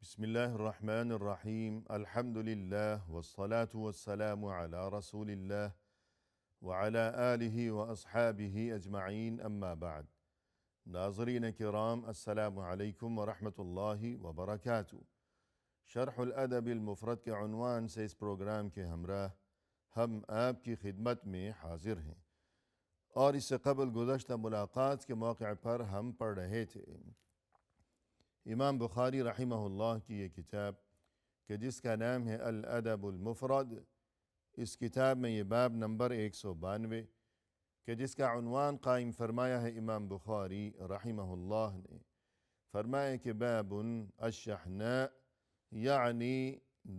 بسم الله الرحمن الرحیم الحمد للہ والصلاة والسلام علی رسول اللہ وعلی آلہ واصحابہ اجمعین اما بعد۔ ناظرین کرام، السلام علیکم ورحمۃ اللہ وبرکاتہ۔ شرح الادب المفرد کے عنوان سے اس پروگرام کے ہمراہ ہم آپ کی خدمت میں حاضر ہیں، اور اس سے قبل گزشتہ ملاقات کے موقع پر ہم پڑھ رہے تھے امام بخاری رحمہ اللہ کی یہ کتاب کہ جس کا نام ہے الادب المفرد۔ اس کتاب میں یہ باب نمبر 192 کہ جس کا عنوان قائم فرمایا ہے امام بخاری رحمہ اللہ نے، فرمایا کہ باب الشحناء، یعنی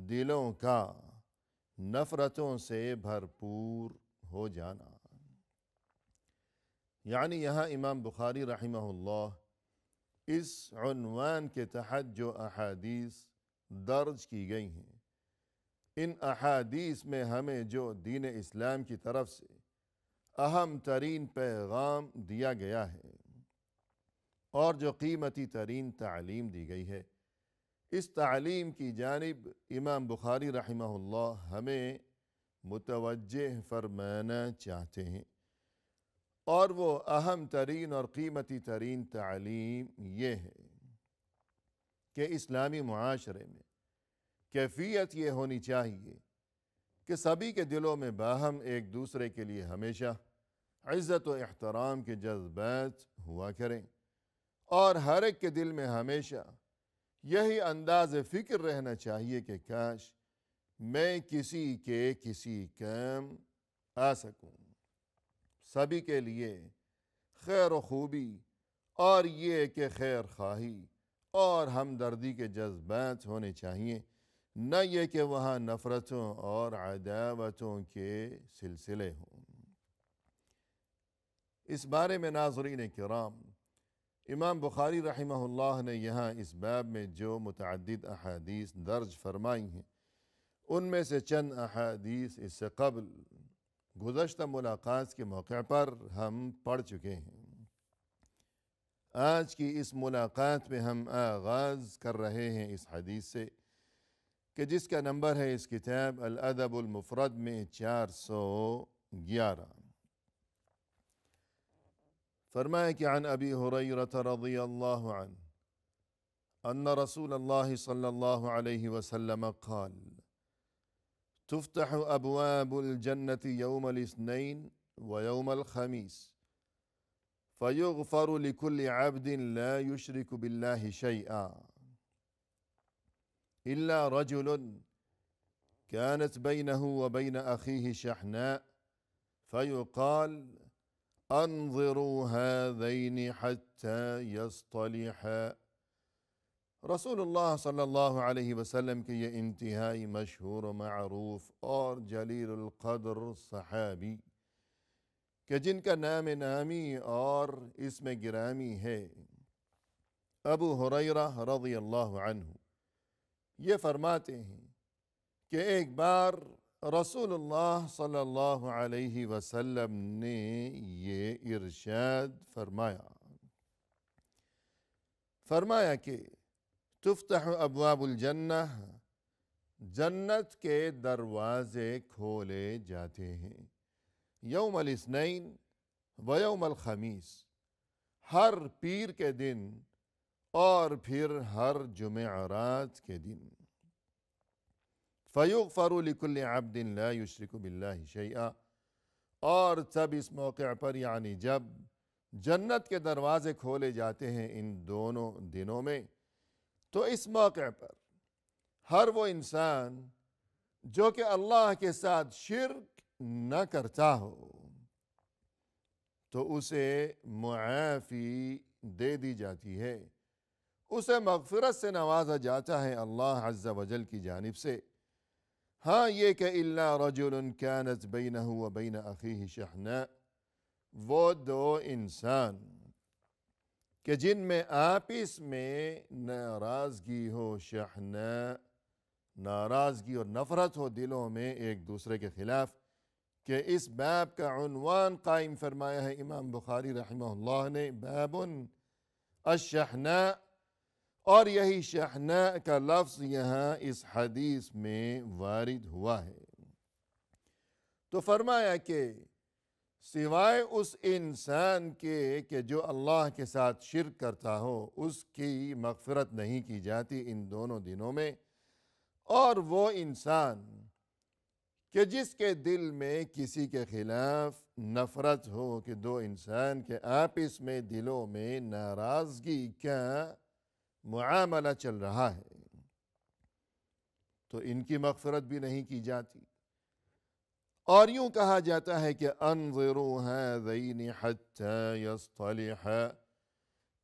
دلوں کا نفرتوں سے بھرپور ہو جانا۔ یعنی یہاں امام بخاری رحمہ اللہ اس عنوان کے تحت جو احادیث درج کی گئی ہیں، ان احادیث میں ہمیں جو دین اسلام کی طرف سے اہم ترین پیغام دیا گیا ہے اور جو قیمتی ترین تعلیم دی گئی ہے، اس تعلیم کی جانب امام بخاری رحمہ اللہ ہمیں متوجہ فرمانا چاہتے ہیں، اور وہ اہم ترین اور قیمتی ترین تعلیم یہ ہے کہ اسلامی معاشرے میں کیفیت یہ ہونی چاہیے کہ سبھی کے دلوں میں باہم ایک دوسرے کے لیے ہمیشہ عزت و احترام کے جذبات ہوا کریں، اور ہر ایک کے دل میں ہمیشہ یہی انداز فکر رہنا چاہیے کہ کاش میں کسی کے کسی کام آ سکوں۔ سبھی کے لیے خیر و خوبی اور یہ کہ خیر خواہی اور ہمدردی کے جذبات ہونے چاہیے، نہ یہ کہ وہاں نفرتوں اور عداوتوں کے سلسلے ہوں۔ اس بارے میں ناظرین کرام، امام بخاری رحمہ اللہ نے یہاں اس باب میں جو متعدد احادیث درج فرمائی ہیں، ان میں سے چند احادیث اس سے قبل گزشتہ ملاقات کے موقع پر ہم پڑھ چکے ہیں۔ آج کی اس ملاقات میں ہم آغاز کر رہے ہیں اس حدیث سے کہ جس کا نمبر ہے اس کتاب الادب المفرد میں 411۔ فرمایا کہ عن ابی ہریرہ رضی اللہ عنہ ان رسول اللہ صلی اللہ علیہ وسلم قال تفتح ابواب الجنة يوم الاثنين ويوم الخميس فيغفر لكل عبد لا يشرك بالله شيئا إلا رجل كانت بينه وبين أخيه شحناء فيقال انظروا هذين حتى يصطلحا۔ رسول اللہ صلی اللہ علیہ وسلم کے یہ انتہائی مشہور و معروف اور جلیل القدر صحابی کہ جن کا نام نامی اور اسم گرامی ہے ابو ہریرہ رضی اللہ عنہ، یہ فرماتے ہیں کہ ایک بار رسول اللہ صلی اللہ علیہ وسلم نے یہ ارشاد فرمایا کہ تفتح ابواب الجنہ، جنت کے دروازے کھولے جاتے ہیں، یوم الاثنین و یوم الخمیس، ہر پیر کے دن اور پھر ہر جمعرات کے دن۔ فیغفر لکل عبد لا یشرک باللہ شیئا، اور تب اس موقع پر یعنی جب جنت کے دروازے کھولے جاتے ہیں ان دونوں دنوں میں، تو اس موقع پر ہر وہ انسان جو کہ اللہ کے ساتھ شرک نہ کرتا ہو تو اسے معافی دے دی جاتی ہے، اسے مغفرت سے نوازا جاتا ہے اللہ عز و جل کی جانب سے۔ ہاں یہ کہ الا رجل كانت بینہ و بین اخیہ شحناء، وہ دو انسان کہ جن میں آپس میں ناراضگی ہو، شحناء، ناراضگی اور نفرت ہو دلوں میں ایک دوسرے کے خلاف، کہ اس باب کا عنوان قائم فرمایا ہے امام بخاری رحمہ اللہ نے، باب الشحناء اور یہی شحناء کا لفظ یہاں اس حدیث میں وارد ہوا ہے۔ تو فرمایا کہ سوائے اس انسان کے کہ جو اللہ کے ساتھ شرک کرتا ہو، اس کی مغفرت نہیں کی جاتی ان دونوں دنوں میں۔ اور وہ انسان کہ جس کے دل میں کسی کے خلاف نفرت ہو، کہ دو انسان کے آپس میں دلوں میں ناراضگی کا معاملہ چل رہا ہے، تو ان کی مغفرت بھی نہیں کی جاتی۔ اور یوں کہا جاتا ہے کہ انظروا هذین حتی یصطلحا،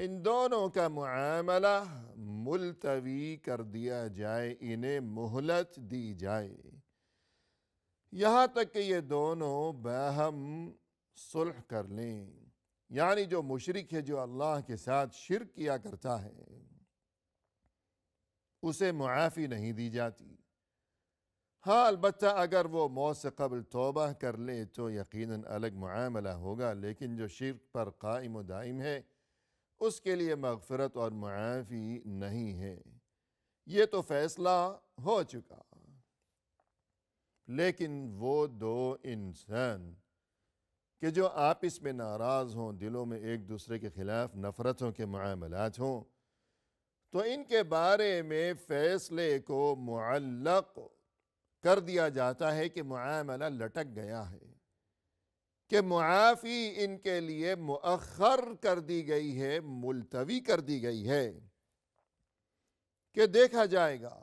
ان دونوں کا معاملہ ملتوی کر دیا جائے، انہیں مہلت دی جائے، یہاں تک کہ یہ دونوں باہم صلح کر لیں۔ یعنی جو مشرک ہے، جو اللہ کے ساتھ شرک کیا کرتا ہے، اسے معافی نہیں دی جاتی۔ ہاں، البتہ اگر وہ موت سے قبل توبہ کر لے تو یقیناً الگ معاملہ ہوگا، لیکن جو شرک پر قائم و دائم ہے، اس کے لیے مغفرت اور معافی نہیں ہے، یہ تو فیصلہ ہو چکا۔ لیکن وہ دو انسان کہ جو آپس میں ناراض ہوں، دلوں میں ایک دوسرے کے خلاف نفرتوں کے معاملات ہوں، تو ان کے بارے میں فیصلے کو معلق کر دیا جاتا ہے کہ معاملہ لٹک گیا ہے، کہ معافی ان کے لیے مؤخر کر دی گئی ہے، ملتوی کر دی گئی ہے، کہ دیکھا جائے گا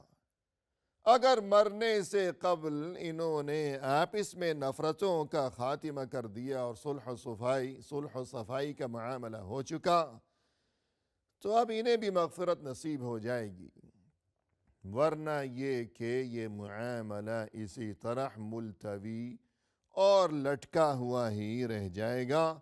اگر مرنے سے قبل انہوں نے آپس میں نفرتوں کا خاتمہ کر دیا اور صلح و صفائی کا معاملہ ہو چکا، تو اب انہیں بھی مغفرت نصیب ہو جائے گی، ورنہ یہ کہ یہ معاملہ اسی طرح ملتوی اور لٹکا ہوا ہی رہ جائے گا،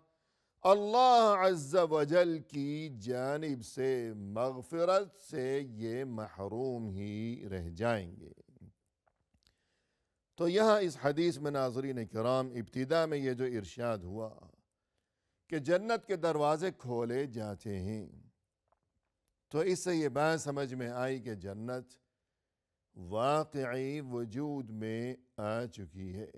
اللہ عز و جل کی جانب سے مغفرت سے یہ محروم ہی رہ جائیں گے۔ تو یہاں اس حدیث میں ناظرین کرام ابتدا میں یہ جو ارشاد ہوا کہ جنت کے دروازے کھولے جاتے ہیں، تو اس سے یہ بات سمجھ میں آئی کہ جنت واقعی وجود میں آ چکی ہے۔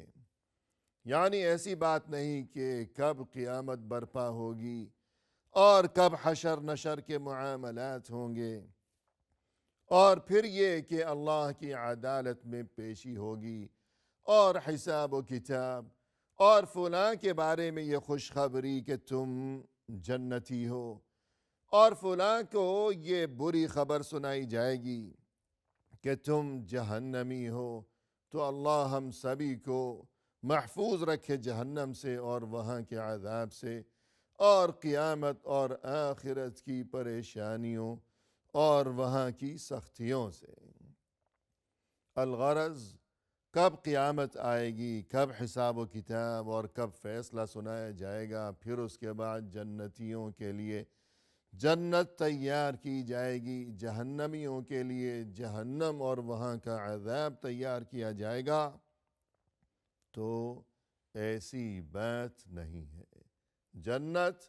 یعنی ایسی بات نہیں کہ کب قیامت برپا ہوگی اور کب حشر نشر کے معاملات ہوں گے، اور پھر یہ کہ اللہ کی عدالت میں پیشی ہوگی اور حساب و کتاب، اور فلاں کے بارے میں یہ خوشخبری کہ تم جنتی ہو، اور فلاں کو یہ بری خبر سنائی جائے گی کہ تم جہنمی ہو۔ تو اللہ ہم سبھی کو محفوظ رکھے جہنم سے اور وہاں کے عذاب سے، اور قیامت اور آخرت کی پریشانیوں اور وہاں کی سختیوں سے۔ الغرض کب قیامت آئے گی، کب حساب و کتاب اور کب فیصلہ سنایا جائے گا، پھر اس کے بعد جنتیوں کے لیے جنت تیار کی جائے گی، جہنمیوں کے لیے جہنم اور وہاں کا عذاب تیار کیا جائے گا، تو ایسی بات نہیں ہے۔ جنت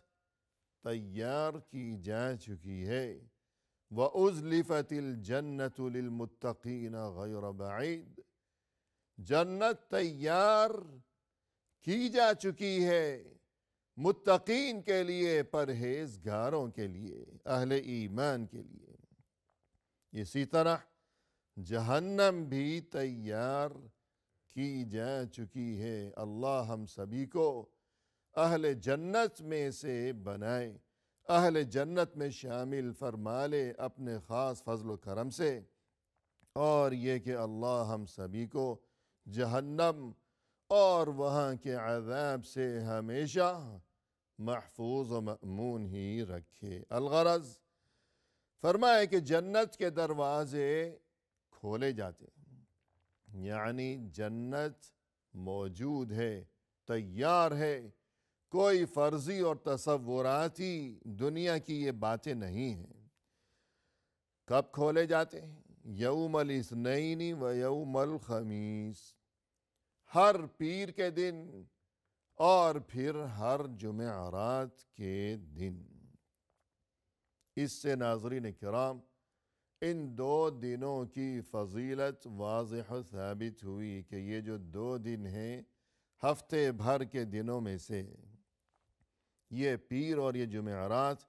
تیار کی جا چکی ہے، وَأُزْلِفَتِ الْجَنَّةُ لِلْمُتَّقِينَ غَيْرَ بَعِيدٍ، جنت تیار کی جا چکی ہے متقین کے لیے، پرہیزگاروں کے لیے، اہل ایمان کے لیے۔ اسی طرح جہنم بھی تیار کی جا چکی ہے۔ اللہ ہم سبھی کو اہل جنت میں سے بنائے، اہل جنت میں شامل فرما لے اپنے خاص فضل و کرم سے، اور یہ کہ اللہ ہم سبھی کو جہنم اور وہاں کے عذاب سے ہمیشہ محفوظ و مأمون ہی رکھے۔ الغرض فرمائے کہ جنت کے دروازے کھولے جاتے ہیں، یعنی جنت موجود ہے، تیار ہے، کوئی فرضی اور تصوراتی دنیا کی یہ باتیں نہیں ہیں۔ کب کھولے جاتے ہیں؟ یوم الاثنین و یوم الخمیس، ہر پیر کے دن اور پھر ہر جمعرات کے دن۔ اس سے ناظرین کرام ان 2 دنوں کی فضیلت واضح و ثابت ہوئی کہ یہ جو 2 دن ہیں ہفتے بھر کے دنوں میں سے، یہ پیر اور یہ جمعرات،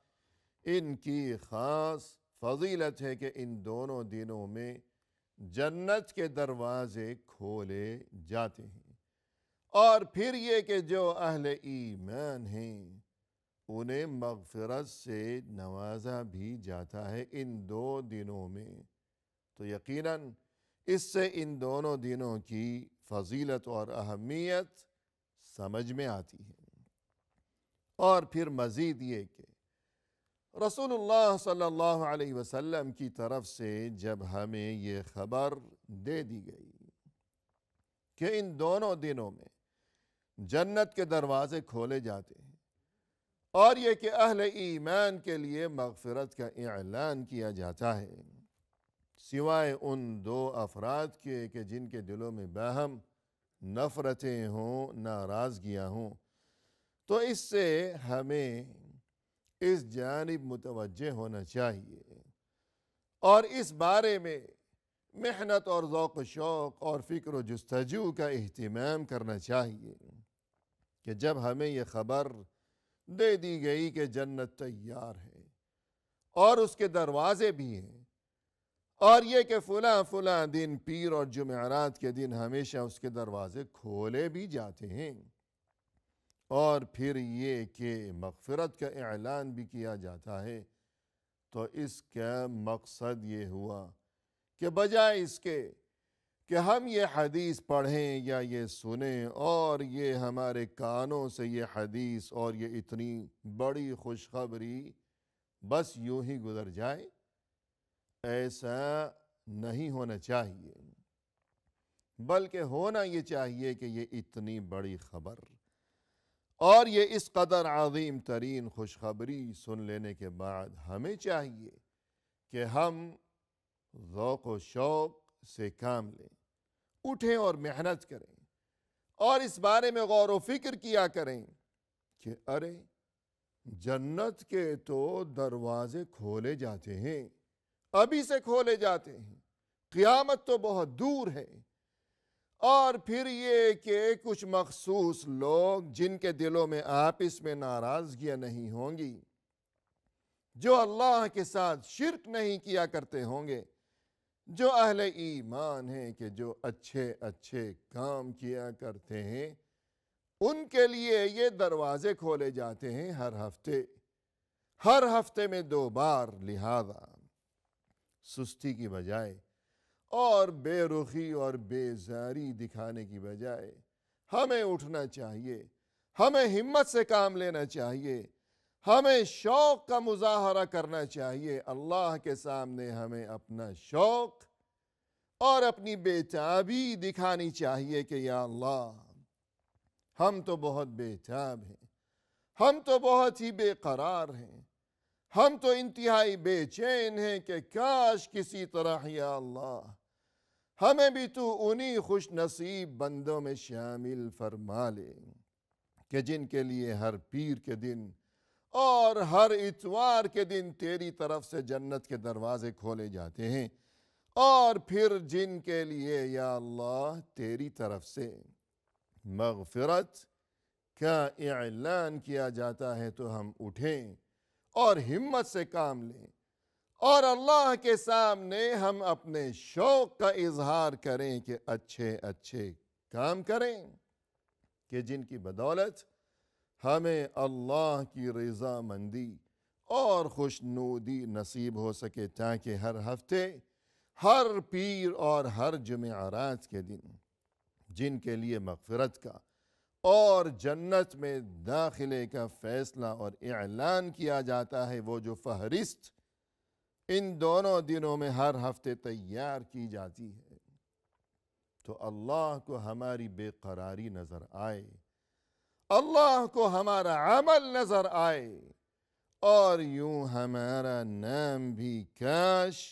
ان کی خاص فضیلت ہے کہ ان دونوں دنوں میں جنت کے دروازے کھولے جاتے ہیں۔ اور پھر یہ کہ جو اہل ایمان ہیں انہیں مغفرت سے نوازا بھی جاتا ہے ان 2 دنوں میں۔ تو یقیناً اس سے ان دونوں دنوں کی فضیلت اور اہمیت سمجھ میں آتی ہے۔ اور پھر مزید یہ کہ رسول اللہ صلی اللہ علیہ وسلم کی طرف سے جب ہمیں یہ خبر دے دی گئی کہ ان دونوں دنوں میں جنت کے دروازے کھولے جاتے ہیں، اور یہ کہ اہل ایمان کے لیے مغفرت کا اعلان کیا جاتا ہے، سوائے ان 2 افراد کے کہ جن کے دلوں میں باہم نفرتیں ہوں، ناراضگیاں ہوں، تو اس سے ہمیں اس جانب متوجہ ہونا چاہیے اور اس بارے میں محنت اور ذوق و شوق اور فکر و جستجو کا اہتمام کرنا چاہیے کہ جب ہمیں یہ خبر دے دی گئی کہ جنت تیار ہے اور اس کے دروازے بھی ہیں، اور یہ کہ فلاں دن پیر اور جمعرات کے دن ہمیشہ اس کے دروازے کھولے بھی جاتے ہیں، اور پھر یہ کہ مغفرت کا اعلان بھی کیا جاتا ہے، تو اس کا مقصد یہ ہوا کہ بجائے اس کے کہ ہم یہ حدیث پڑھیں یا یہ سنیں اور یہ ہمارے کانوں سے یہ حدیث اور یہ اتنی بڑی خوشخبری بس یوں ہی گزر جائے، ایسا نہیں ہونا چاہیے، بلکہ ہونا یہ چاہیے کہ یہ اتنی بڑی خبر اور یہ اس قدر عظیم ترین خوشخبری سن لینے کے بعد ہمیں چاہیے کہ ہم ذوق و شوق سے کام لیں، اٹھیں اور محنت کریں اور اس بارے میں غور و فکر کیا کریں کہ ارے جنت کے تو دروازے کھولے جاتے ہیں، ابھی سے کھولے جاتے ہیں، قیامت تو بہت دور ہے، اور پھر یہ کہ کچھ مخصوص لوگ جن کے دلوں میں آپس میں ناراضگیاں نہیں ہوں گی، جو اللہ کے ساتھ شرک نہیں کیا کرتے ہوں گے، جو اہل ایمان ہیں کہ جو اچھے اچھے کام کیا کرتے ہیں، ان کے لیے یہ دروازے کھولے جاتے ہیں ہر ہفتے میں 2 بار، لہذا سستی کی بجائے اور بے رخی اور بیزاری دکھانے کی بجائے ہمیں اٹھنا چاہیے، ہمیں ہمت سے کام لینا چاہیے، ہمیں شوق کا مظاہرہ کرنا چاہیے، اللہ کے سامنے ہمیں اپنا شوق اور اپنی بے تابی دکھانی چاہیے کہ یا اللہ ہم تو بہت بے تاب ہیں، ہم تو بہت ہی بے قرار ہیں، ہم تو انتہائی بے چین ہیں کہ کاش کسی طرح یا اللہ ہمیں بھی تو انہی خوش نصیب بندوں میں شامل فرما لے کہ جن کے لیے ہر پیر کے دن اور ہر اتوار کے دن تیری طرف سے جنت کے دروازے کھولے جاتے ہیں، اور پھر جن کے لیے یا اللہ تیری طرف سے مغفرت کا اعلان کیا جاتا ہے، تو ہم اٹھیں اور ہمت سے کام لیں اور اللہ کے سامنے ہم اپنے شوق کا اظہار کریں کہ اچھے اچھے کام کریں کہ جن کی بدولت ہمیں اللہ کی رضا مندی اور خوشنودی نصیب ہو سکے، تاکہ ہر ہفتے، ہر پیر اور ہر جمعرات کے دن جن کے لیے مغفرت کا اور جنت میں داخلے کا فیصلہ اور اعلان کیا جاتا ہے، وہ جو فہرست ان دونوں دنوں میں ہر ہفتے تیار کی جاتی ہے، تو اللہ کو ہماری بے قراری نظر آئے، اللہ کو ہمارا عمل نظر آئے، اور یوں ہمارا نام بھی کاش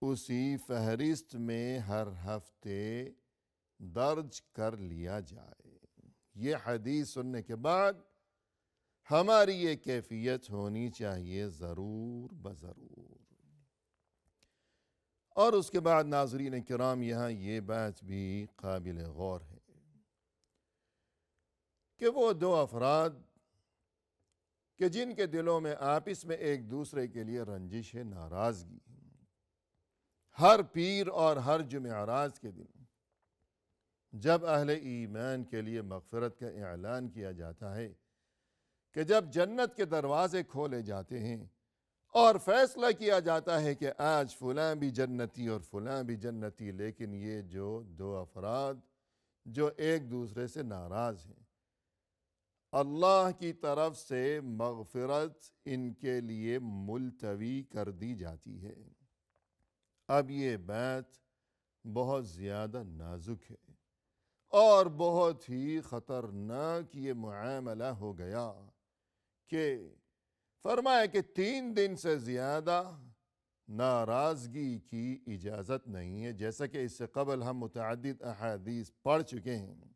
اسی فہرست میں ہر ہفتے درج کر لیا جائے۔ یہ حدیث سننے کے بعد ہماری یہ کیفیت ہونی چاہیے ضرور بضرور۔ اور اس کے بعد ناظرین کرام یہاں یہ بات بھی قابل غور ہے کہ وہ دو افراد کہ جن کے دلوں میں آپس میں ایک دوسرے کے لیے رنجش ہے، ناراضگی ہے، ہر پیر اور ہر جمعرات کے دن جب اہل ایمان کے لیے مغفرت کا اعلان کیا جاتا ہے کہ جب جنت کے دروازے کھولے جاتے ہیں اور فیصلہ کیا جاتا ہے کہ آج فلاں بھی جنتی اور فلاں بھی جنتی، لیکن یہ جو دو افراد جو ایک دوسرے سے ناراض ہیں، اللہ کی طرف سے مغفرت ان کے لیے ملتوی کر دی جاتی ہے۔ اب یہ بات بہت زیادہ نازک ہے اور بہت ہی خطرناک یہ معاملہ ہو گیا کہ فرمایا کہ 3 دن سے زیادہ ناراضگی کی اجازت نہیں ہے، جیسا کہ اس سے قبل ہم متعدد احادیث پڑھ چکے ہیں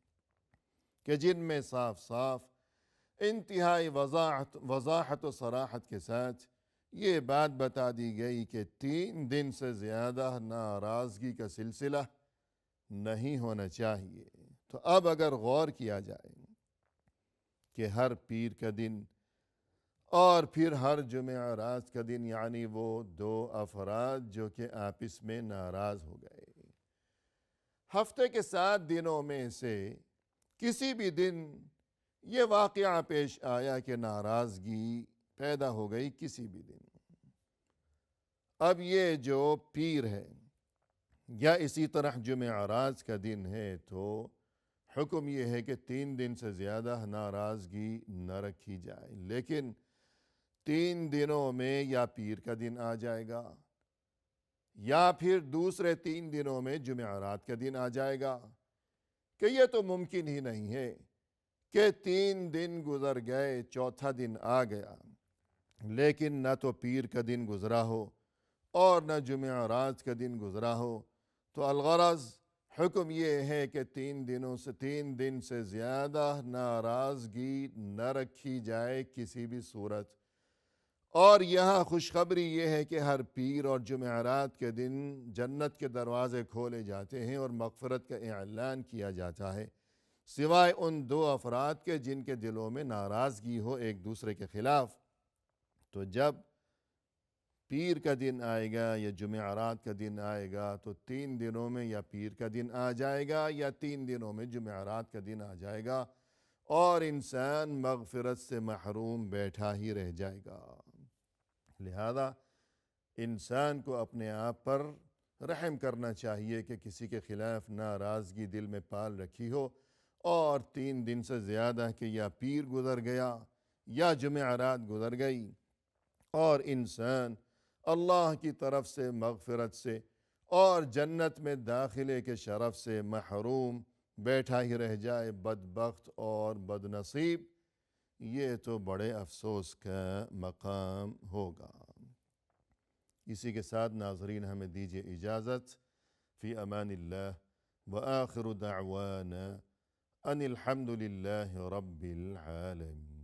کہ جن میں صاف صاف انتہائی وضاحت و صراحت کے ساتھ یہ بات بتا دی گئی کہ 3 دن سے زیادہ ناراضگی کا سلسلہ نہیں ہونا چاہیے۔ تو اب اگر غور کیا جائے کہ ہر پیر کا دن اور پھر ہر جمعرات کا دن، یعنی وہ دو افراد جو کہ آپس میں ناراض ہو گئے، ہفتے کے 7 دنوں میں سے کسی بھی دن یہ واقعہ پیش آیا کہ ناراضگی پیدا ہو گئی کسی بھی دن، اب یہ جو پیر ہے یا اسی طرح جمعرات کا دن ہے تو حکم یہ ہے کہ 3 دن سے زیادہ ناراضگی نہ رکھی جائے، لیکن 3 دنوں میں یا پیر کا دن آ جائے گا یا پھر دوسرے 3 دنوں میں جمعرات کا دن آ جائے گا کہ یہ تو ممکن ہی نہیں ہے کہ 3 دن گزر گئے، چوتھا دن آ گیا لیکن نہ تو پیر کا دن گزرا ہو اور نہ جمعرات کا دن گزرا ہو۔ تو الغرض حکم یہ ہے کہ 3 دن سے زیادہ ناراضگی نہ رکھی جائے کسی بھی صورت۔ اور یہاں خوشخبری یہ ہے کہ ہر پیر اور جمعرات کے دن جنت کے دروازے کھولے جاتے ہیں اور مغفرت کا اعلان کیا جاتا ہے، سوائے ان 2 افراد کے جن کے دلوں میں ناراضگی ہو ایک دوسرے کے خلاف۔ تو جب پیر کا دن آئے گا یا جمعرات کا دن آئے گا تو 3 دنوں میں یا پیر کا دن آ جائے گا یا 3 دنوں میں جمعرات کا دن آ جائے گا اور انسان مغفرت سے محروم بیٹھا ہی رہ جائے گا۔ لہذا انسان کو اپنے آپ پر رحم کرنا چاہیے کہ کسی کے خلاف ناراضگی دل میں پال رکھی ہو اور 3 دن سے زیادہ کہ یا پیر گزر گیا یا جمعرات گزر گئی اور انسان اللہ کی طرف سے مغفرت سے اور جنت میں داخلے کے شرف سے محروم بیٹھا ہی رہ جائے، بدبخت اور بدنصیب، یہ تو بڑے افسوس کا مقام ہوگا۔ اسی کے ساتھ ناظرین ہمیں دیجیے اجازت، فی امان اللہ، وآخر دعوانا ان الحمد للہ رب العالمین۔